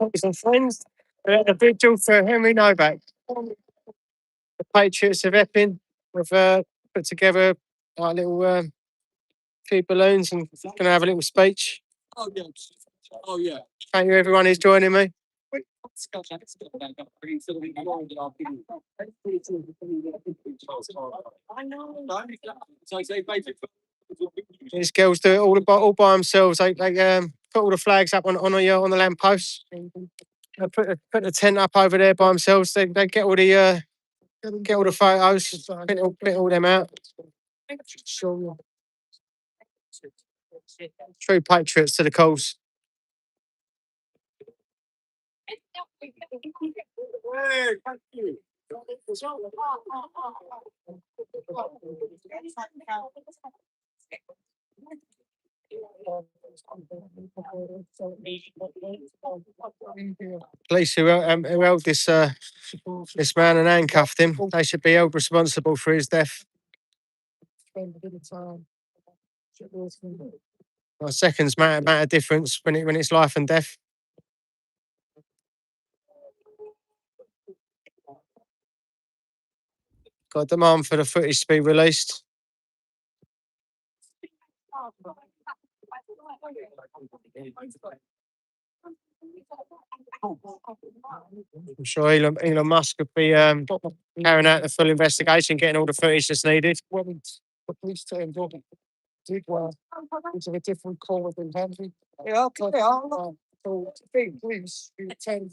and friends. We're at the Vigil for Henry Nowak. The Patriots of Epping. We've put together like little few balloons and going to have a little speech. Oh yeah. Thank you everyone who's joining me. These girls do it all by themselves. They put all the flags up on the lampposts. They put the tent up over there by themselves. They get all the photos. Print all them out. True patriots to the calls. Thank you. Police who held this man and handcuffed him. They should be held responsible for his death. Well, seconds matter difference when it's life and death. Got a demand for the footage to be released. I'm sure Elon Musk could be carrying out the full investigation, getting all the footage that's needed. The police turned up. Did well. It's a different call within Henry. Yeah, okay. So, please, you attend.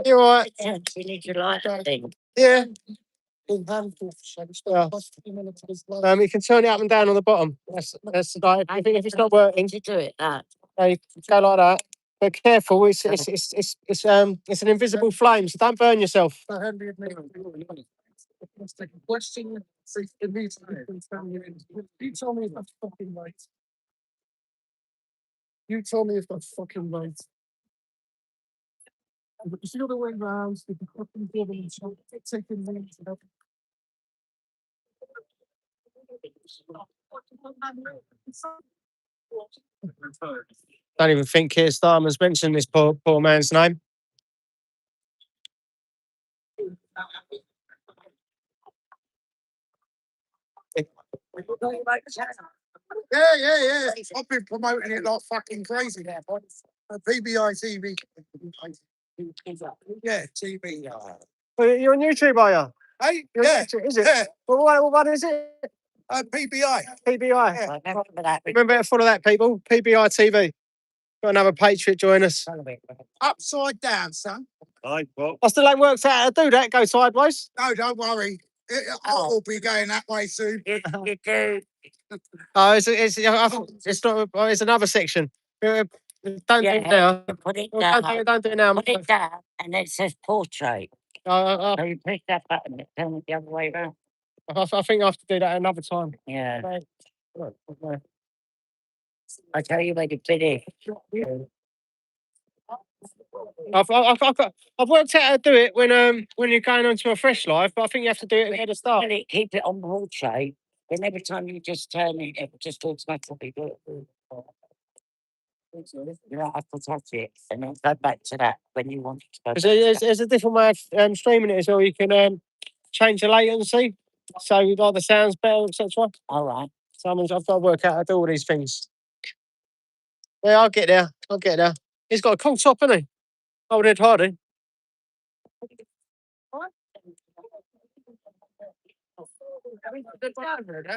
You're right. We need your light thing. Yeah. You can turn it up and down on the bottom. That's like if it's not working. You do it that. You go like that. But careful, it's an invisible flame, so don't burn yourself. Question. You tell me if that's fucking right. You tell me if that's fucking right. But you see the other way around, you can fucking give them some taking names. Don't even think Keir Starmer's mentioned this poor man's name. Yeah. I've been promoting it like fucking crazy now, boy. PBI TV. Yeah, TV. Well, you're on YouTube, are you? Hey, yeah. Is it? Yeah. Well, what is it? PBI. PBI. Yeah. Remember to follow that, people. PBI TV. Got another Patriot join us. Upside down, son. I still ain't worked out how to do that. Go sideways. No, don't worry. I'll be going that way soon. You do. Oh, it's another section. Don't do it now. Put it down. Don't do it now. Put it down, and it says portrait. So you push that button, it turns the other way around. I think I have to do that another time. Yeah. Okay. I tell you when to finish. I've worked out how to do it when you're going onto a fresh live, but I think you have to do it at the start. Keep it on portrait. Then every time you just turn it, it just automatically do it. You don't have to touch it, and then go back to that when you want it to go. There's a different way of streaming it as well. You can change the latency, so you like the sounds better, etc. All right. So I've got to work out how to do all these things. Yeah, I'll get there. He's got a cool top, hasn't he? Old Ed Hardy.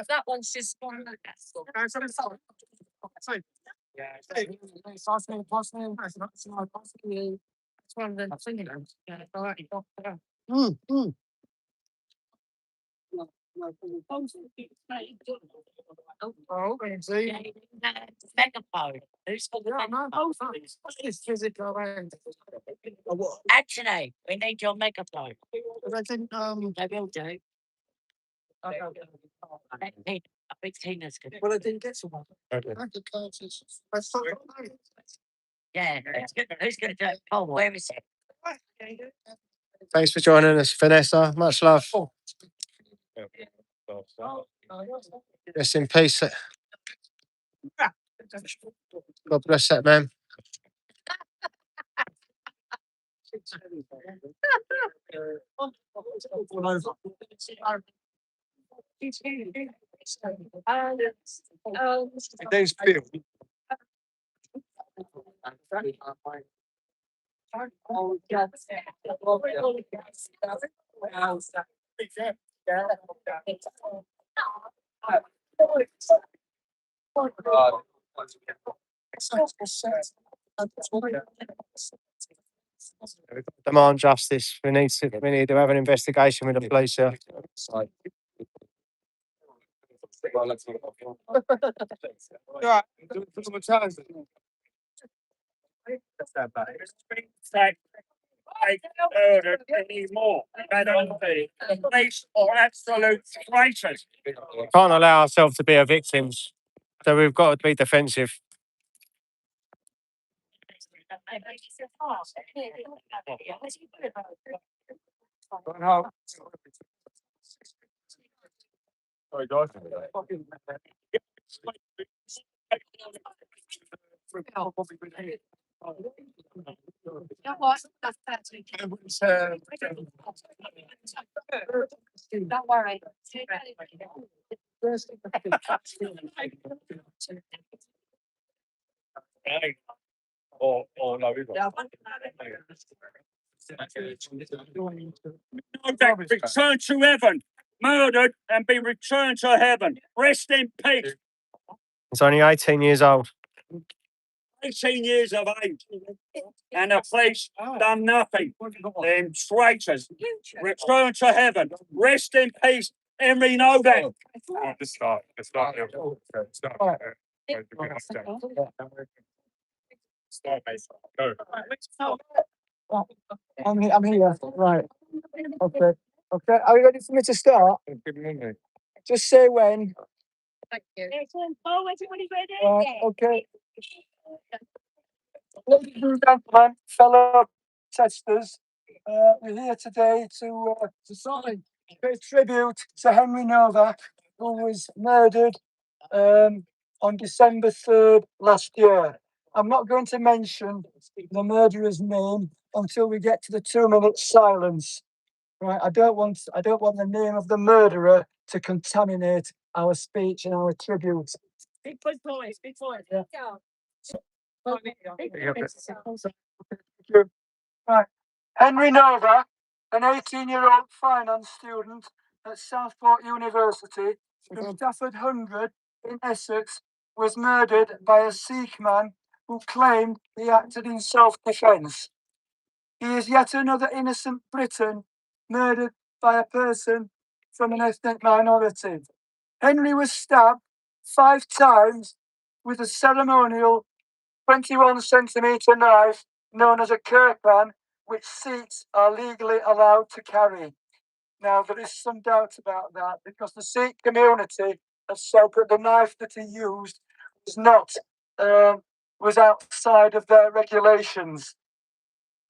That one's just one. Megaphone. Actually, we need your megaphone. I think they will do. I think Tina's good. Well, I didn't get someone. Okay. Yeah, who's going to do it? Oh, where is it? Thanks for joining us, Vanessa. Much love. Rest in peace. God bless that man. There's Bill. Demand justice. We need to have an investigation with the police here. Right. Murdered anymore. The police are absolute traitors. We can't allow ourselves to be a victims, so we've got to be defensive. Sorry, guys. Don't worry. Return to heaven, murdered and be returned to heaven. Rest in peace. He's only 18 years old. 18 years of age, and the police done nothing. Them traitors. Return to heaven. Rest in peace, Henry Nowak. I'm here. Right. Okay. Okay. Are you ready for me to start? Just say when. Thank you. Right. Okay. Ladies and gentlemen, fellow testers, we're here today to pay tribute to Henry Nowak, who was murdered on December 3rd last year. I'm not going to mention the murderer's name until we get to the 2-minute silence. Right? I don't want the name of the murderer to contaminate our speech and our tribute. Big voice. Yeah. Yeah. Right. Henry Nowak, an 18-year-old finance student at Southport University in Stafford 100 in Essex, was murdered by a Sikh man who claimed he acted in self-defence. He is yet another innocent Briton murdered by a person from an ethnic minority. Henry was stabbed 5 times with a ceremonial 21-centimetre knife known as a kirpan, which Sikhs are legally allowed to carry. Now, there is some doubt about that because the Sikh community has said that the knife that he used was outside of their regulations.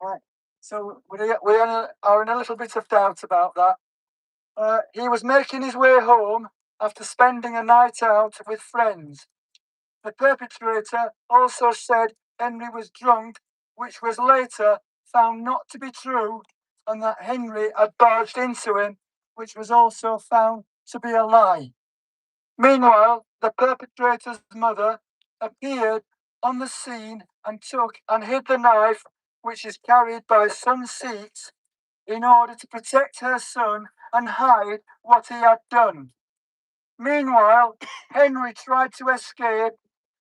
Right. So we are in a little bit of doubt about that. He was making his way home after spending a night out with friends. The perpetrator also said Henry was drunk, which was later found not to be true, and that Henry had barged into him, which was also found to be a lie. Meanwhile, the perpetrator's mother appeared on the scene and hid the knife, which is carried by some Sikhs, in order to protect her son and hide what he had done. Meanwhile, Henry tried to escape,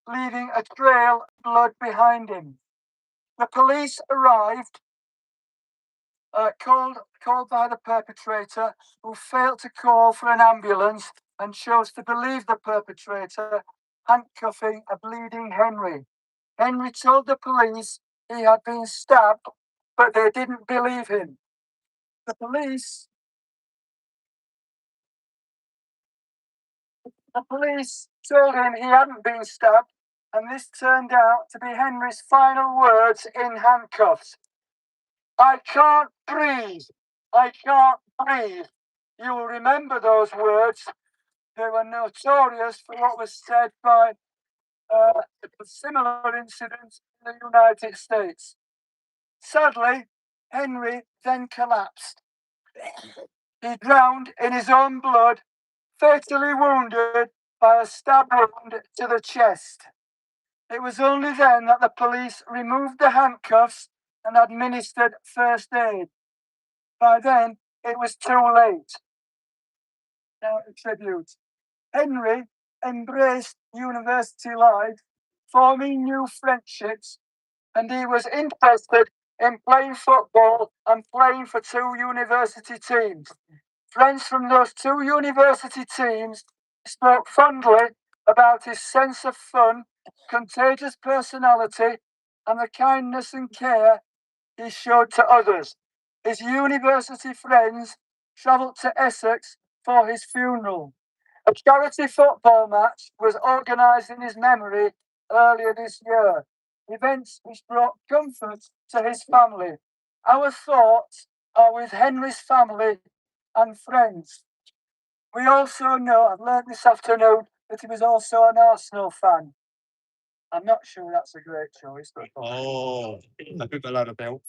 leaving a trail of blood behind him. The police arrived, called by the perpetrator, who failed to call for an ambulance and chose to believe the perpetrator, handcuffing a bleeding Henry. Henry told the police he had been stabbed, but they didn't believe him. The police told him he hadn't been stabbed, and this turned out to be Henry's final words in handcuffs. "I can't breathe. I can't breathe." You will remember those words. They were notorious for what was said by a similar incident in the United States. Sadly, Henry then collapsed. He drowned in his own blood, fatally wounded by a stab wound to the chest. It was only then that the police removed the handcuffs and administered first aid. By then, it was too late. Now, a tribute. Henry embraced university life, forming new friendships, and he was interested in playing football and playing for 2 university teams. Friends from those 2 university teams spoke fondly about his sense of fun, contagious personality, and the kindness and care he showed to others. His university friends travelled to Essex for his funeral. A charity football match was organised in his memory earlier this year, events which brought comfort to his family. Our thoughts are with Henry's family and friends. We also know, I've learned this afternoon, that he was also an Arsenal fan. I'm not sure that's a great choice, but Oh, I think a lot of belt.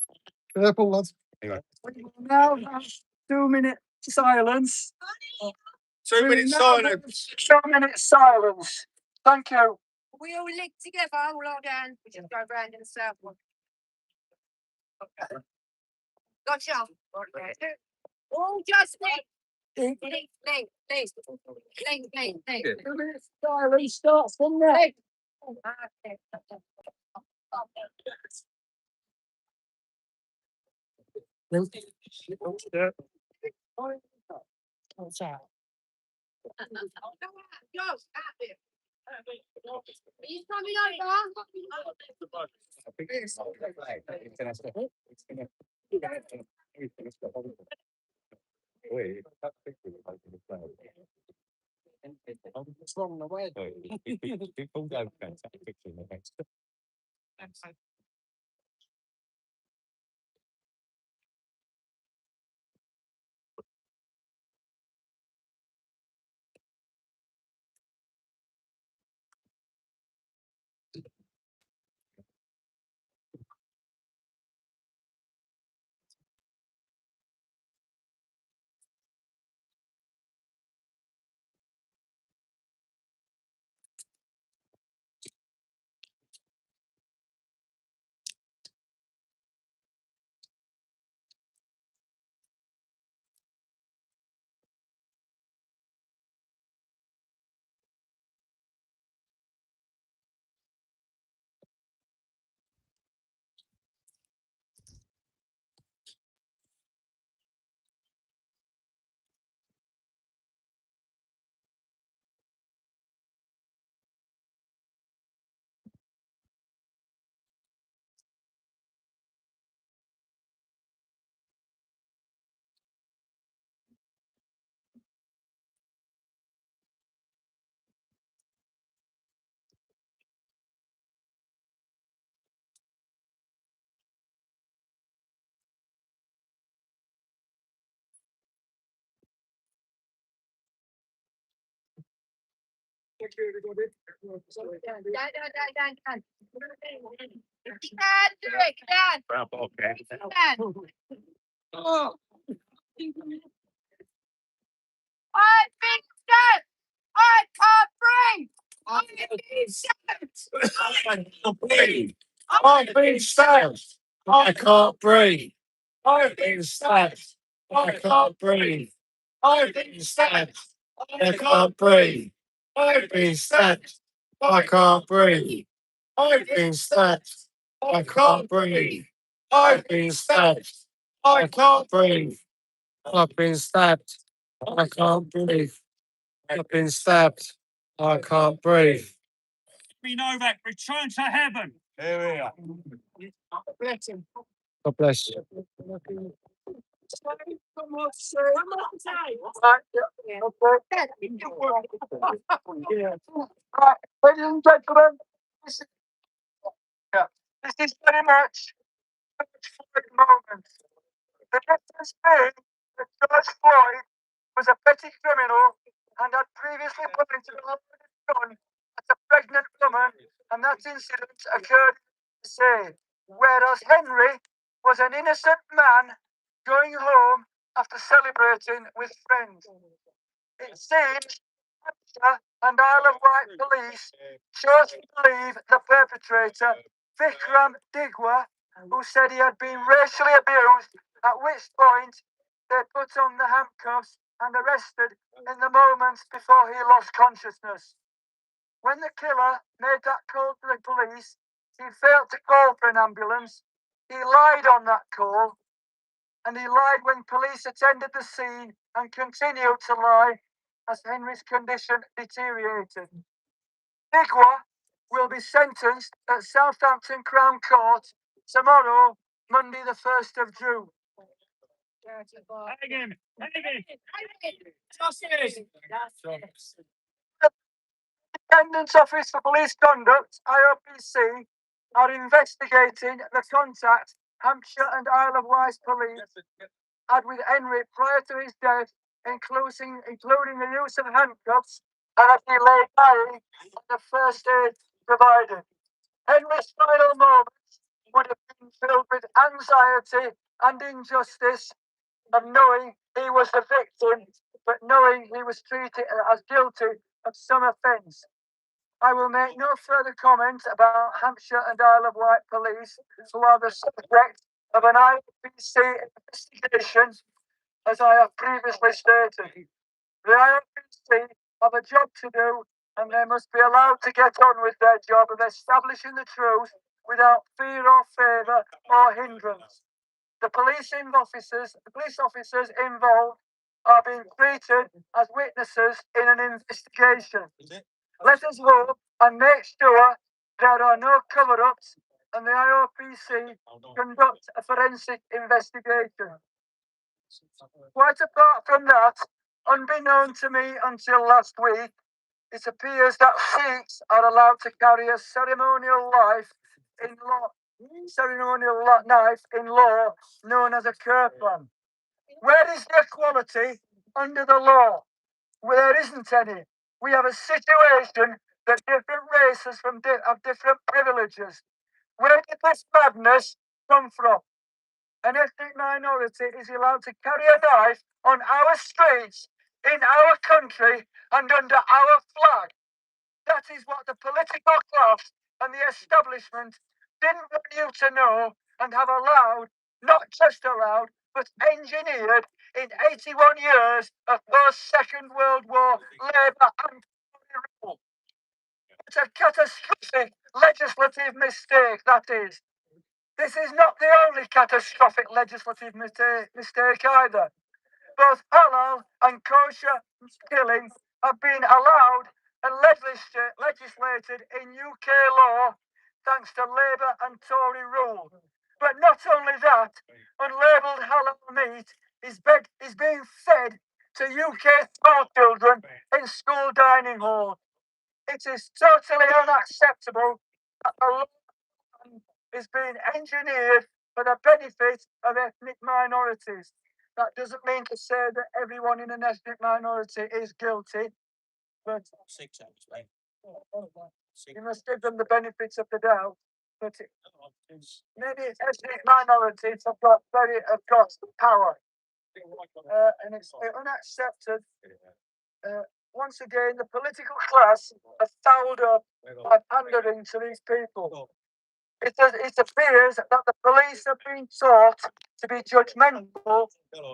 Purple lads. Anyway. we will now have 2-minute silence. 2 minutes silence. 2-minute silence. Thank you. We all live together, all our hands. We just go round in a circle. Okay. Gotcha. Okay. All just link. Link. 2 minutes silence starts from there. What's that? Are you coming What's wrong on the way though? People go fantastic in the next. Oh. I've been stabbed! I can't breathe! I've been stabbed! I can't breathe. I've been stabbed. I can't breathe. I've been stabbed. I can't breathe. I've been stabbed. I can't breathe. I've been stabbed. I can't breathe. I've been stabbed. I can't breathe. I've been stabbed. I can't breathe. I've been stabbed. I can't breathe. I've been stabbed. I can't breathe. Henry Nowak, return to heaven. Here we are. Bless him. God bless you. Come on, sir. Right, yeah, okay. Yeah. Right, ladies and gentlemen, this is, yeah, this is very much a Floyd moment. The difference being that George Floyd was a petty criminal and had previously pointed out what he had done at a pregnant woman, and that incident occurred in USA, whereas Henry was an innocent man going home after celebrating with friends. It seems Hampshire and Isle of Wight police chose to believe the perpetrator, Vikram Digwa, who said he had been racially abused, at which point they put on the handcuffs and arrested in the moments before he lost consciousness. When the killer made that call to the police, he failed to call for an ambulance. He lied on that call, and he lied when police attended the scene and continued to lie as Henry's condition deteriorated. Digwa will be sentenced at Southampton Crown Court tomorrow, Monday the 1st of June. Independent Office for Police Conduct, IOPC, are investigating the contact Hampshire and Isle of Wight police had with Henry prior to his death, including the use of handcuffs and a delayed dying and the first aid provided. Henry's final moments would have been filled with anxiety and injustice of knowing he was the victim, but knowing he was treated as guilty of some offence. I will make no further comment about Hampshire and Isle of Wight police, who are the subject of an IOPC investigation, as I have previously stated. The IOPC have a job to do, and they must be allowed to get on with their job of establishing the truth without fear or favour or hindrance. The police officers involved are being treated as witnesses in an investigation. Let us hope and make sure there are no cover-ups, and the IOPC conduct a forensic investigation. Quite apart from that, unbeknown to me until last week, it appears that Sikhs are allowed to carry a ceremonial knife in law known as a kirpan. Where is the equality under the law? Well, there isn't any. We have a situation that different races have different privileges. Where did this madness come from? An ethnic minority is allowed to carry a knife on our streets, in our country, and under our flag. That is what the political class and the establishment didn't want you to know and have allowed, not just allowed, but engineered in 81 years of post-Second World War Labour and rule. It's a catastrophic legislative mistake, that is. This is not the only catastrophic legislative mistake either. Both halal and kosher killing have been allowed and legislated in UK law thanks to Labour and Tory rule. But not only that, unlabelled halal meat is being fed to UK school children in school dining halls. It is totally unacceptable that the law is being engineered for the benefit of ethnic minorities. That doesn't mean to say that everyone in an ethnic minority is guilty, but you must give them the benefits of the doubt. But many ethnic minorities have got power, and it's unaccepted. Once again, the political class have fouled up by pandering to these people. It appears that the police have been taught to be judgmental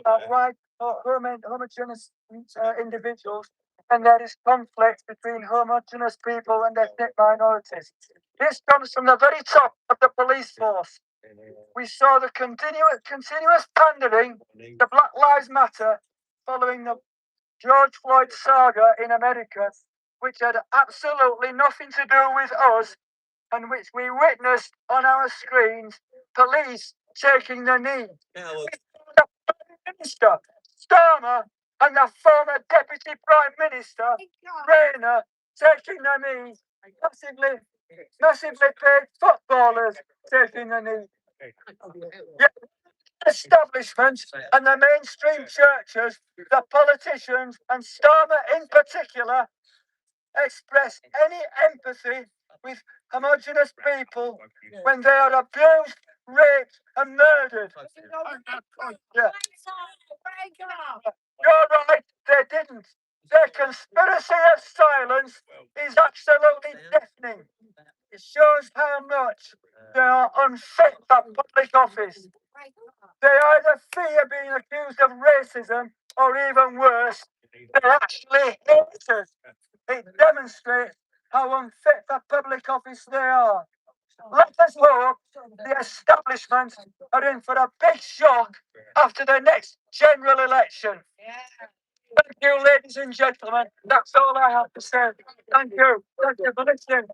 of white homogeneous individuals, and there is conflict between homogeneous people and ethnic minorities. This comes from the very top of the police force. We saw the continuous pandering to Black Lives Matter following the George Floyd saga in America, which had absolutely nothing to do with us, and which we witnessed on our screens, police taking the knee. The Prime Minister, Starmer, and the former Deputy Prime Minister, Rayner, taking the knee. Massively paid footballers taking the knee. Yet the establishment and the mainstream churches, the politicians, and Starmer in particular, express any empathy with homogenous people when they are abused, raped, and murdered. Yeah. You're right, they didn't. Their conspiracy of silence is absolutely deafening. It shows how much they are unfit for public office. They either fear being accused of racism or even worse, they actually hate us. It demonstrates how unfit for public office they are. Let us hope the establishment are in for a big shock after the next general election. Thank you, ladies and gentlemen. That's all I have to say. Thank you. Thank you for listening.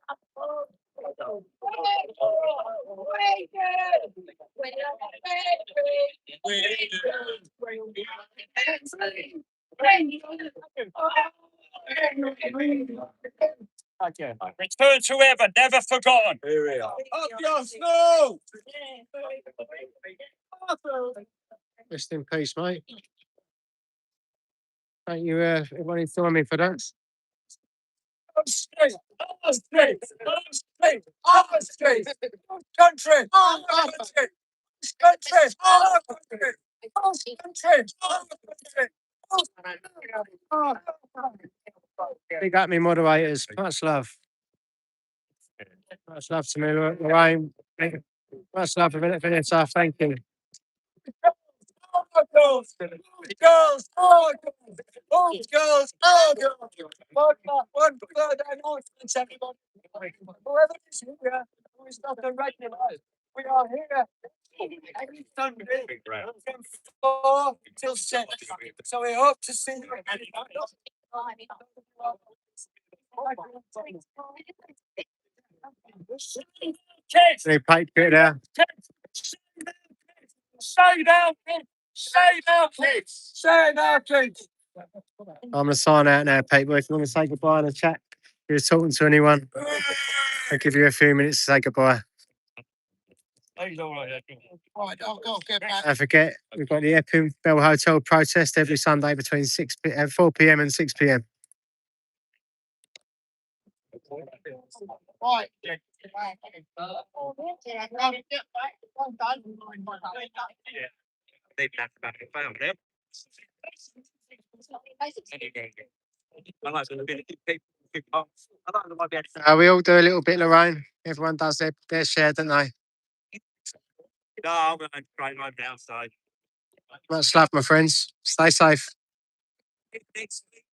Return to heaven, never forgotten. Here we are. Rest in peace, mate. Thank you, everyone who joined me for that. Country. Big up me moderators. Much love. Much love to me, Lorraine. Much love for Vanessa. Thank you. Girls, one further announcement, everyone. Whoever is here who is not a regular, we are here every Sunday from 4 till 6. So we hope to see you. Kids, Any patriot there? say now, kids. Say now, kids. Say now, kids. I'm going to sign out now, people. If you want to say goodbye in the chat, if you're talking to anyone, I'll give you a few minutes to say goodbye. Don't forget, we've got the Epping Bell Hotel protest every Sunday between 4 p.m. and 6 p.m. Right. We all do a little bit, Lorraine. Everyone does their share, don't they? No, I'm going to try my downside. Much love, my friends. Stay safe. Next week.